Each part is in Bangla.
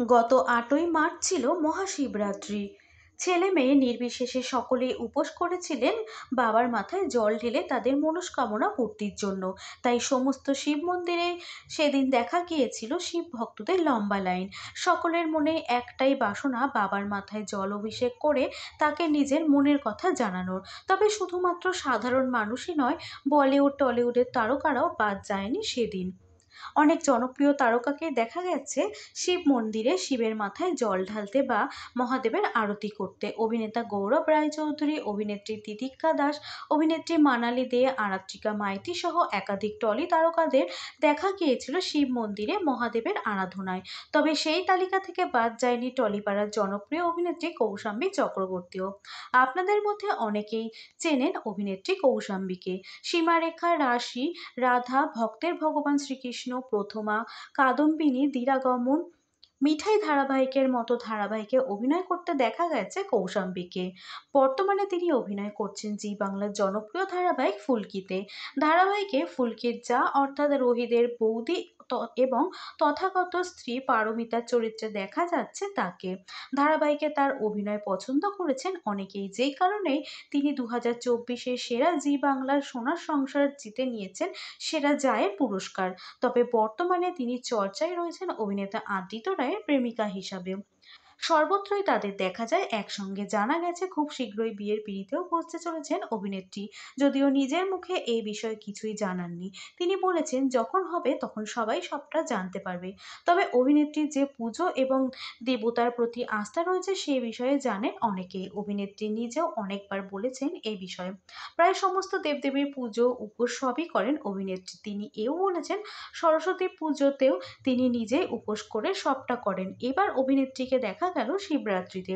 গত ৮ই মার্চ ছিল মহাশিবরাত্রি। ছেলে মেয়ে নির্বিশেষে সকলেই উপোস করেছিলেন বাবার মাথায় জল ঢেলে তাদের মনস্কামনা পূর্তির জন্য। তাই সমস্ত শিব মন্দিরে সেদিন দেখা গিয়েছিল শিব ভক্তদের লম্বা লাইন। সকলের মনে একটাই বাসনা, বাবার মাথায় জল অভিষেক করে তাকে নিজের মনের কথা জানানোর। তবে শুধুমাত্র সাধারণ মানুষই নয়, বলিউড টলিউডের তারকারাও বাদ যায়নি সেদিন। অনেক জনপ্রিয় তারকাকে দেখা গেছে শিব মন্দিরে শিবের মাথায় জল ঢালতে বা মহাদেবের আরতি করতে। অভিনেতা গৌরব রায়চৌধুরী, অভিনেত্রী তিতিক্ষা দাস, অভিনেত্রী মানালি দে, আরাত্রিকা মাইতি সহ একাধিক টলি তারকাদের দেখা গিয়েছিল শিব মন্দিরে মহাদেবের আরাধনায়। তবে সেই তালিকা থেকে বাদ যায়নি টলিপাড়ার জনপ্রিয় অভিনেত্রী কৌশাম্বী চক্রবর্তীও। আপনাদের মধ্যে অনেকেই চেনেন অভিনেত্রী কৌশাম্বীকে। সীমারেখা, রাশি, রাধা, ভক্তের ভগবান শ্রীকৃষ্ণ, প্রথমা, কাদম্বিনী, দিরাগমন, মিঠাই ধারাবাহিকের মতো ধারাবাহিকে অভিনয় করতে দেখা গেছে কৌশাম্বীকে। বর্তমানে তিনি অভিনয় করছেন জি বাংলার জনপ্রিয় ধারাবাহিক ফুলকিতে। ধারাবাহিকে ফুলকির যা অর্থাৎ রোহিতের বৌদি এবং তথাগত স্ত্রী পারমিতার চরিত্রে দেখা যাচ্ছে তাকে। ধারাবাহিকে তার অভিনয় পছন্দ করেছেন অনেকেই, যেই কারণেই তিনি 2024-এ সেরা জি বাংলার সোনার সংসার জিতে নিয়েছেন সেরা জায়ের পুরস্কার। তবে বর্তমানে তিনি চর্চায় রয়েছেন অভিনেতা আদিত্য রায়ের প্রেমিকা হিসাবে। সর্বত্রই তাদের দেখা যায় একসঙ্গে। জানা গেছে খুব শীঘ্রই বিয়ের পিঁড়িতেও বসতে চলেছেন অভিনেত্রী, যদিও নিজের মুখে এই বিষয়ে কিছুই জানাননি। তিনি বলেছেন যখন হবে তখন সবাই সবটা জানতে পারবে। তবে অভিনেত্রীর যে পুজো এবং দেবতার প্রতি আস্থা রয়েছে সে বিষয়ে জানেন অনেকেই। অভিনেত্রী নিজেও অনেকবার বলেছেন এই বিষয়ে। প্রায় সমস্ত দেবদেবীর পুজো উপোস সবই করেন অভিনেত্রী। তিনি এও বলেছেন সরস্বতী পুজোতেও তিনি নিজেই উপোস করে সবটা করেন। এবার অভিনেত্রীকে দেখা গেল শিবরাত্রিতে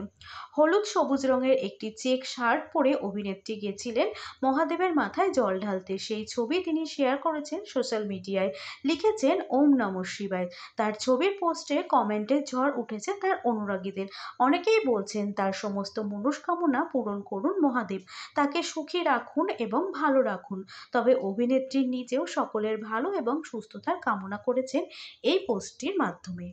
হলুদ সবুজ রঙের একটি চেক শার্ট পরে অভিনেত্রী গেছিলেন মহাদেবের মাথায় জল ঢালতে। সেই ছবি তিনি শেয়ার করেছেন সোশ্যাল মিডিয়ায়। লিখেছেন ওম নমঃ শিবায়। তার ছবির পোস্টে কমেন্টের ঝড় উঠেছে তার অনুরাগীদের। অনেকেই বলছেন তার সমস্ত মনস্কামনা পূরণ করুন মহাদেব, তাকে সুখী রাখুন এবং ভালো রাখুন। তবে অভিনেত্রী নিজেও সকলের ভালো এবং সুস্থতার কামনা করেছেন এই পোস্টটির মাধ্যমে।